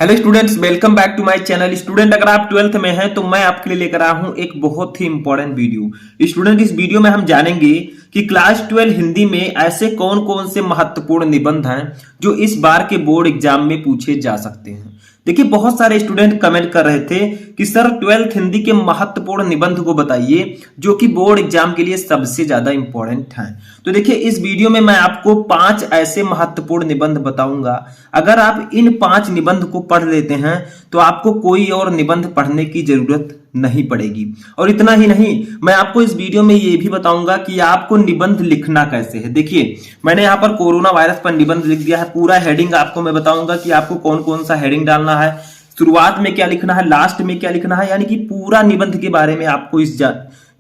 Hello students, welcome back to my channel. Student, अगर आप 12th में हैं तो मैं आपके लिए लेकर आया हूं एक बहुत ही इंपॉर्टेंट वीडियो। स्टूडेंट, इस वीडियो में हम जानेंगे कि क्लास 12 हिंदी में ऐसे कौन कौन से महत्वपूर्ण निबंध हैं जो इस बार के बोर्ड एग्जाम में पूछे जा सकते हैं। देखिए, बहुत सारे स्टूडेंट कमेंट कर रहे थे कि सर 12th हिंदी के महत्वपूर्ण निबंध को बताइए जो कि बोर्ड एग्जाम के लिए सबसे ज्यादा इंपॉर्टेंट हैं। तो देखिए, इस वीडियो में मैं आपको 5 ऐसे महत्वपूर्ण निबंध बताऊंगा। अगर आप इन 5 निबंध को पढ़ लेते हैं तो आपको कोई और निबंध पढ़ने की जरूरत नहीं पड़ेगी। और इतना ही नहीं, मैं आपको इस वीडियो में ये भी बताऊंगा कि आपको निबंध लिखना कैसे है। देखिए, मैंने यहाँ पर कोरोना वायरस पर निबंध लिख दिया है। पूरा हेडिंग आपको मैं बताऊंगा कि आपको कौन कौन सा हेडिंग डालना है, शुरुआत में क्या लिखना है, लास्ट में क्या लिखना है, यानी कि पूरा निबंध के बारे में आपको इस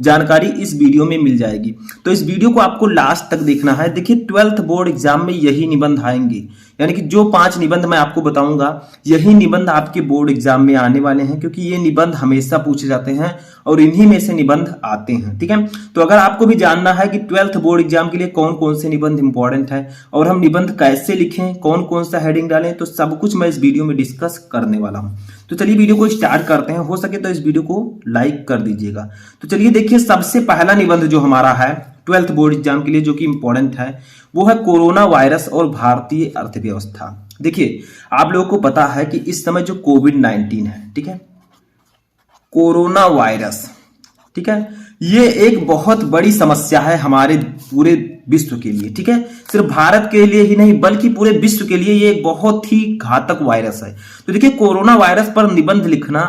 जानकारी इस वीडियो में मिल जाएगी। तो इस वीडियो को आपको लास्ट तक देखना है। देखिए, 12th बोर्ड एग्जाम में यही निबंध आएंगे, यानी कि जो 5 निबंध मैं आपको बताऊंगा यही निबंध आपके बोर्ड एग्जाम में आने वाले हैं, क्योंकि ये निबंध हमेशा पूछे जाते हैं और इन्हीं में से निबंध आते हैं। ठीक है, तो अगर आपको भी जानना है कि 12th बोर्ड एग्जाम के लिए कौन कौन से निबंध इंपॉर्टेंट है और हम निबंध कैसे लिखें, कौन कौन सा हेडिंग डालें, तो सब कुछ मैं इस वीडियो में डिस्कस करने वाला हूं। तो चलिए वीडियो को स्टार्ट करते हैं। हो सके तो इस वीडियो को लाइक कर दीजिएगा। तो चलिए देखिए, सबसे पहला निबंध जो हमारा है 12th बोर्ड एग्जाम के लिए जो कि इंपॉर्टेंट है वो है कोरोना वायरस और भारतीय अर्थव्यवस्था। देखिए, आप लोगों को पता है कि इस समय जो कोविड-19 है, ठीक है, कोरोना वायरस, ठीक है, ये एक बहुत बड़ी समस्या है हमारे पूरे विश्व के लिए। ठीक है, सिर्फ भारत के लिए ही नहीं बल्कि पूरे विश्व के लिए ये एक बहुत ही घातक वायरस है। तो देखिए, कोरोना वायरस पर निबंध लिखना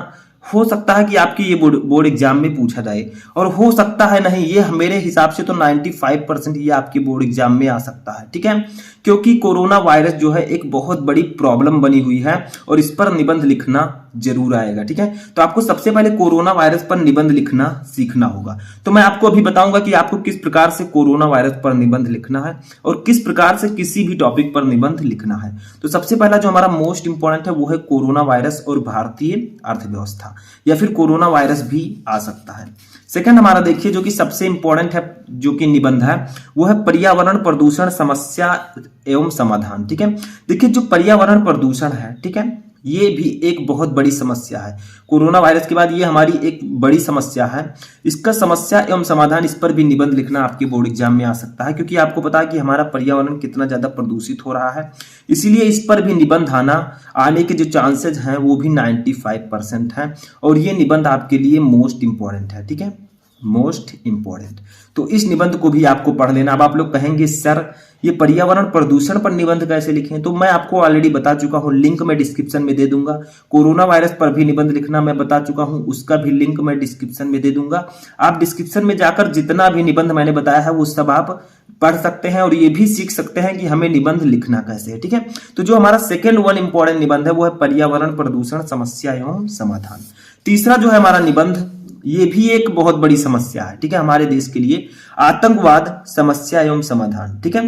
हो सकता है कि आपकी ये बोर्ड एग्जाम में पूछा जाए, और हो सकता है नहीं, ये मेरे हिसाब से तो 95% ये आपके बोर्ड एग्जाम में आ सकता है। ठीक है, क्योंकि कोरोना वायरस जो है एक बहुत बड़ी प्रॉब्लम बनी हुई है और इस पर निबंध लिखना जरूर आएगा। ठीक है, तो आपको सबसे पहले कोरोना वायरस पर निबंध लिखना सीखना होगा। तो मैं आपको अभी बताऊंगा कि आपको किस प्रकार से कोरोना वायरस पर निबंध लिखना है और किस प्रकार से किसी भी टॉपिक पर निबंध लिखना है। तो सबसे पहला जो हमारा मोस्ट इंपॉर्टेंट है वो है कोरोना वायरस और भारतीय अर्थव्यवस्था, या फिर कोरोना वायरस भी आ सकता है। सेकंड हमारा देखिए जो कि सबसे इंपॉर्टेंट है, जो कि निबंध है, वो है पर्यावरण प्रदूषण समस्या एवं समाधान। ठीक है, देखिए जो पर्यावरण प्रदूषण है, ठीक है, ये भी एक बहुत बड़ी समस्या है। कोरोना वायरस के बाद ये हमारी एक बड़ी समस्या है। इसका समस्या एवं समाधान, इस पर भी निबंध लिखना आपके बोर्ड एग्जाम में आ सकता है, क्योंकि आपको पता है कि हमारा पर्यावरण कितना ज्यादा प्रदूषित हो रहा है। इसीलिए इस पर भी निबंध आने के जो चांसेस हैं वो भी 95% हैं, और ये निबंध आपके लिए मोस्ट इंपॉर्टेंट है। ठीक है, मोस्ट इंपॉर्टेंट। तो इस निबंध को भी आपको पढ़ लेना। अब आप लोग कहेंगे सर ये पर्यावरण प्रदूषण पर निबंध कैसे लिखें, तो मैं आपको ऑलरेडी बता चुका हूं, लिंक मैं डिस्क्रिप्शन में दे दूंगा। कोरोना वायरस पर भी निबंध लिखना मैं बता चुका हूं, उसका भी लिंक मैं डिस्क्रिप्शन में दे दूंगा। आप डिस्क्रिप्शन में जाकर जितना भी निबंध मैंने बताया है वो सब आप पढ़ सकते हैं और ये भी सीख सकते हैं कि हमें निबंध लिखना कैसे है। ठीक है, तो जो हमारा सेकेंड वन इंपॉर्टेंट निबंध है वो है पर्यावरण प्रदूषण समस्या एवं समाधान। तीसरा जो है हमारा निबंध, ये भी एक बहुत बड़ी समस्या है, ठीक है, हमारे देश के लिए, आतंकवाद समस्या एवं समाधान। ठीक है,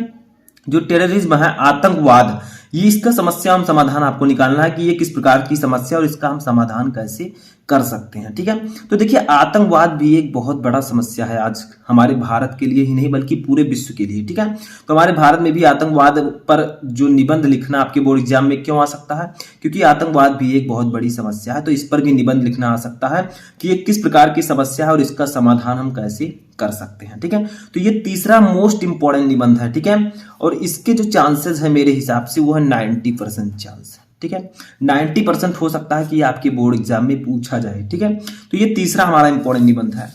जो टेररिज्म है, आतंकवाद, ये इसका समस्या एवं समाधान आपको निकालना है कि ये किस प्रकार की समस्या और इसका हम समाधान कैसे कर सकते हैं। ठीक है, तो देखिए आतंकवाद भी एक बहुत बड़ा समस्या है आज हमारे भारत के लिए ही नहीं बल्कि पूरे विश्व के लिए। ठीक है, तो हमारे भारत में भी आतंकवाद पर जो निबंध लिखना आपके बोर्ड एग्जाम में क्यों आ सकता है, क्योंकि आतंकवाद भी एक बहुत बड़ी समस्या है। तो इस पर भी निबंध लिखना आ सकता है कि ये किस प्रकार की समस्या है और इसका समाधान हम कैसे कर सकते हैं। ठीक है, तो ये तीसरा मोस्ट इंपॉर्टेंट निबंध है। ठीक है, और इसके जो चांसेस है मेरे हिसाब से वो है 90% चांस। ठीक है, 90% हो सकता है कि आपके बोर्ड एग्जाम में पूछा जाए। ठीक है, तो ये तीसरा हमारा इंपॉर्टेंट निबंध है।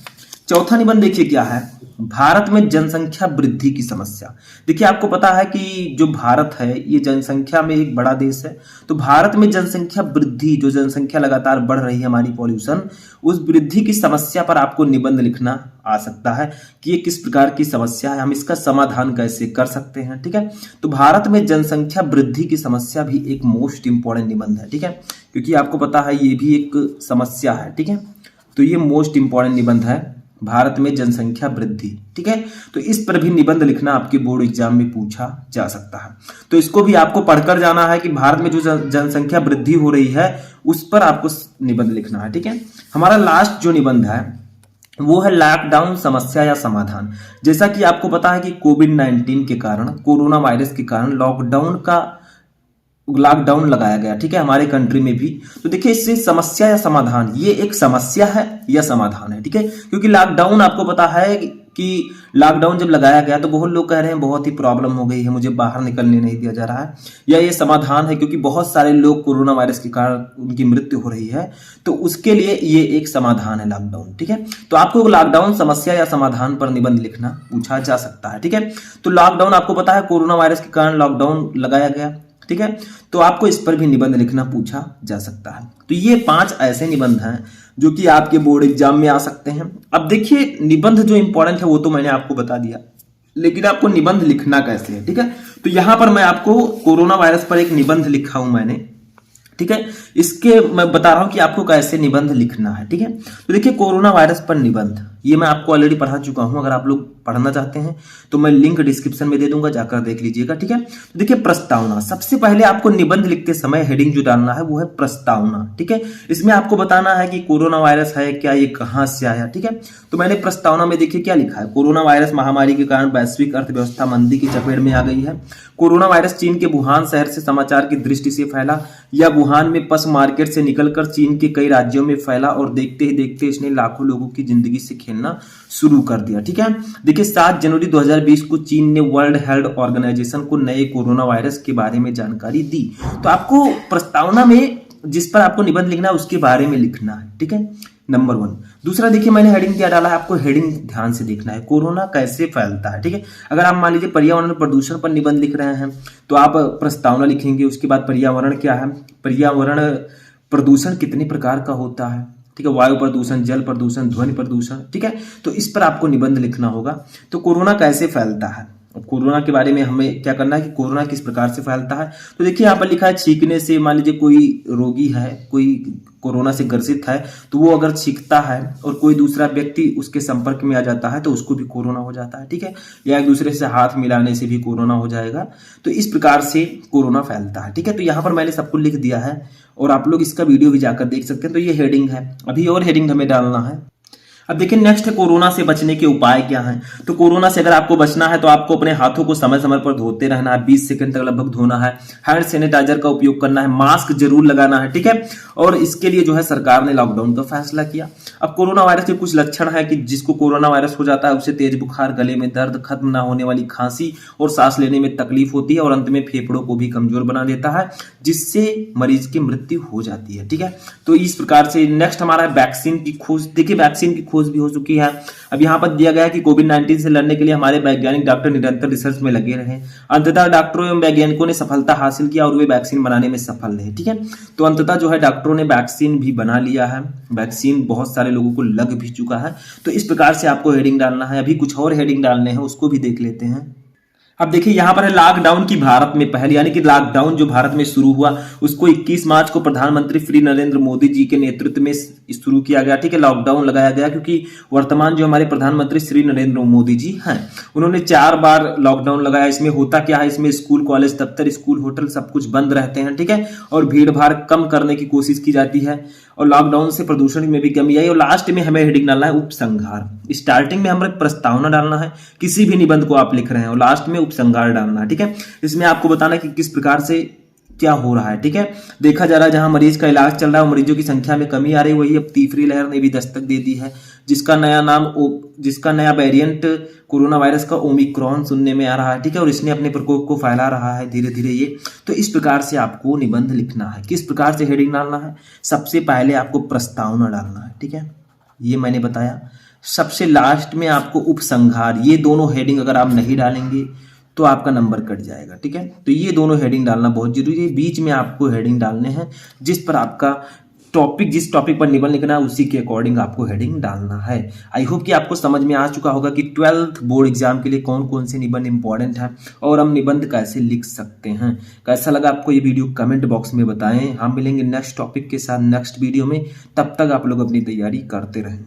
चौथा निबंध देखिए क्या है, भारत में जनसंख्या वृद्धि की समस्या। देखिए आपको पता है कि जो भारत है ये जनसंख्या में एक बड़ा देश है, तो भारत में जनसंख्या वृद्धि, जो जनसंख्या लगातार बढ़ रही है हमारी, पॉल्यूशन, उस वृद्धि की समस्या पर आपको निबंध लिखना आ सकता है कि ये किस प्रकार की समस्या है, हम इसका समाधान कैसे कर सकते हैं। ठीक है, तो भारत में जनसंख्या वृद्धि की समस्या भी एक मोस्ट इंपॉर्टेंट निबंध है। ठीक है, क्योंकि आपको पता है ये भी एक समस्या है। ठीक है, तो ये मोस्ट इंपॉर्टेंट निबंध है, भारत में जनसंख्या वृद्धि। ठीक है, तो इस पर भी निबंध लिखना आपके बोर्ड एग्जाम में पूछा जा सकता है। तो इसको भी आपको पढ़कर जाना है कि भारत में जो जनसंख्या वृद्धि हो रही है उस पर आपको निबंध लिखना है। ठीक है, हमारा लास्ट जो निबंध है वो है लॉकडाउन समस्या या समाधान। जैसा कि आपको पता है कि कोविड-19 के कारण, कोरोना वायरस के कारण लॉकडाउन का लॉकडाउन लगाया गया, ठीक है, हमारे कंट्री में भी। तो देखिए इससे समस्या या समाधान, ये एक समस्या है या समाधान है, ठीक है, क्योंकि लॉकडाउन आपको पता है कि लॉकडाउन जब लगाया गया तो बहुत लोग कह रहे हैं बहुत ही प्रॉब्लम हो गई है, मुझे बाहर निकलने नहीं दिया जा रहा है, या ये समाधान है क्योंकि बहुत सारे लोग कोरोना वायरस के कारण उनकी मृत्यु हो रही है, तो उसके लिए ये एक समाधान है लॉकडाउन, ठीक है। तो आपको लॉकडाउन समस्या या समाधान पर निबंध लिखना पूछा जा सकता है, ठीक है। तो लॉकडाउन आपको पता है कोरोना वायरस के कारण लॉकडाउन लगाया गया, ठीक है, तो आपको इस पर भी निबंध लिखना पूछा जा सकता है। तो ये 5 ऐसे निबंध हैं जो कि आपके बोर्ड एग्जाम में आ सकते हैं। अब देखिए निबंध जो इंपॉर्टेंट है वो तो मैंने आपको बता दिया, लेकिन आपको निबंध लिखना कैसे है, ठीक है। तो यहां पर मैं आपको कोरोना वायरस पर एक निबंध लिखा हूं मैंने, ठीक है, इसके मैं बता रहा हूं कि आपको कैसे निबंध लिखना है, ठीक है। तो देखिए कोरोना वायरस पर निबंध, ये मैं आपको ऑलरेडी पढ़ा चुका हूं, अगर आप लोग पढ़ना चाहते हैं तो मैं लिंक डिस्क्रिप्शन में दे दूंगा, जाकर देख लीजिएगा, ठीक है। तो देखिए प्रस्तावना, सबसे पहले आपको निबंध लिखते समय हेडिंग जो डालना है वो है प्रस्तावना, ठीक है। इसमें आपको बताना है कि कोरोना वायरस है क्या, ये कहां से आया, ठीक है। तो मैंने प्रस्तावना में देखिए क्या लिखा है, कोरोना वायरस महामारी के कारण वैश्विक अर्थव्यवस्था मंदी की चपेट में आ गई है। कोरोना वायरस चीन के वुहान शहर से समाचार की दृष्टि से फैला, या वुहान में पस मार्केट से निकलकर चीन के कई राज्यों में फैला, और देखते ही देखते इसने लाखों लोगों की जिंदगी से खेलना शुरू कर दिया, ठीक है। देखिए 7 जनवरी 2020 को चीन ने वर्ल्ड हेल्थ ऑर्गेनाइजेशन को नए कोरोना वायरस के बारे में जानकारी दी। तो आपको प्रस्तावना में जिस पर आपको निबंध लिखना है उसके बारे में लिखना है, ठीक है, नंबर 1। दूसरा देखिए मैंने हेडिंग क्या डाला है, आपको हेडिंग ध्यान से देखना है, कोरोना कैसे फैलता है, ठीक है। अगर आप मान लीजिए पर्यावरण प्रदूषण पर निबंध लिख रहे हैं तो आप प्रस्तावना लिखेंगे, उसके बाद पर्यावरण क्या है, पर्यावरण प्रदूषण कितने प्रकार का होता है, ठीक है, वायु प्रदूषण, जल प्रदूषण, ध्वनि प्रदूषण, ठीक है। तो इस पर आपको निबंध लिखना होगा। तो कोरोना कैसे फैलता है, कोरोना के बारे में हमें क्या करना है कि कोरोना किस प्रकार से फैलता है। तो देखिए यहाँ पर लिखा है छींकने से, मान लीजिए कोई रोगी है, कोई कोरोना से ग्रसित है, तो वो अगर छींकता है और कोई दूसरा व्यक्ति उसके संपर्क में आ जाता है तो उसको भी कोरोना हो जाता है, ठीक है, या एक दूसरे से हाथ मिलाने से भी कोरोना हो जाएगा। तो इस प्रकार से कोरोना फैलता है, ठीक है। तो यहाँ पर मैंने सबको लिख दिया है और आप लोग इसका वीडियो भी जाकर देख सकते हैं। तो ये हेडिंग है, अभी और हेडिंग हमें डालना है। अब देखिए नेक्स्ट है कोरोना से बचने के उपाय क्या हैं। तो कोरोना से अगर आपको बचना है तो आपको अपने हाथों को समय समय पर धोते रहना है, 20 सेकंड तक लगभग धोना है, हैंड सैनिटाइजर का उपयोग करना है, मास्क जरूर लगाना है, ठीक है। और इसके लिए जो है सरकार ने लॉकडाउन का फैसला किया। अब कोरोना वायरस के कुछ लक्षण है कि जिसको कोरोना वायरस हो जाता है उसे तेज बुखार, गले में दर्द, खत्म ना होने वाली खांसी और सांस लेने में तकलीफ होती है, और अंत में फेफड़ों को भी कमजोर बना देता है, जिससे मरीज की मृत्यु हो जाती है, ठीक है। तो इस प्रकार से नेक्स्ट हमारा वैक्सीन की खोज। देखिए वैक्सीन की खोज भी हो चुकी है। अब यहाँ पर दिया गया है कि कोविड-19 से लड़ने के लिए हमारे वैज्ञानिक डॉक्टर निरंतर रिसर्च में लगे रहे। अंततः डॉक्टरों एवं वैज्ञानिकों ने सफलता हासिल किया और वे वैक्सीन बनाने में सफल रहे, ठीक है। तो अंततः जो है डॉक्टरों ने वैक्सीन भी बना लिया है, वैक्सीन बहुत सारे लोगों को लग भी चुका है। तो इस प्रकार से आपको हेडिंग डालना है। अभी कुछ और हेडिंग डालने हैं, उसको भी देख लेते हैं। अब देखिए यहाँ पर है लॉकडाउन की भारत में पहल, यानी कि लॉकडाउन जो भारत में शुरू हुआ उसको 21 मार्च को प्रधानमंत्री श्री नरेंद्र मोदी जी के नेतृत्व में शुरू किया गया, ठीक है, लॉकडाउन लगाया गया। क्योंकि वर्तमान जो हमारे प्रधानमंत्री श्री नरेंद्र मोदी जी हैं उन्होंने 4 बार लॉकडाउन लगाया। इसमें होता क्या है, इसमें स्कूल, कॉलेज, दफ्तर, स्कूल, होटल सब कुछ बंद रहते हैं, ठीक है, और भीड़ भाड़ कम करने की कोशिश की जाती है, और लॉकडाउन से प्रदूषण में भी कमी आई। और लास्ट में हमें हेडिंग डालना है उपसंहार। स्टार्टिंग में हमें प्रस्तावना डालना है, किसी भी निबंध को आप लिख रहे हैं, और लास्ट में उपसंहार डालना है, ठीक है। इसमें आपको बताना है कि किस प्रकार से क्या हो रहा है, ठीक है। देखा जा रहा है जहां मरीज का इलाज चल रहा है मरीजों की संख्या में कमी आ रही है, वही अब तीसरी लहर ने भी दस्तक दे दी है, जिसका नया वेरिएंट कोरोना वायरस का ओमिक्रॉन सुनने में आ रहा है, ठीक है, और इसने अपने प्रकोप को फैला रहा है धीरे धीरे ये। तो इस प्रकार से आपको निबंध लिखना है। किस प्रकार से हेडिंग डालना है, सबसे पहले आपको प्रस्तावना डालना है, ठीक है, ये मैंने बताया। सबसे लास्ट में आपको उपसंहार, ये दोनों हेडिंग अगर आप नहीं डालेंगे तो आपका नंबर कट जाएगा, ठीक है। तो ये दोनों हेडिंग डालना बहुत जरूरी है। बीच में आपको हेडिंग डालने हैं जिस पर आपका टॉपिक, जिस टॉपिक पर निबंध लिखना है उसी के अकॉर्डिंग आपको हेडिंग डालना है। आई होप कि आपको समझ में आ चुका होगा कि 12th बोर्ड एग्जाम के लिए कौन कौन से निबंध इंपॉर्टेंट है और हम निबंध कैसे लिख सकते हैं। कैसा लगा आपको ये वीडियो कमेंट बॉक्स में बताएं। हम मिलेंगे नेक्स्ट टॉपिक के साथ नेक्स्ट वीडियो में, तब तक आप लोग अपनी तैयारी करते रहें।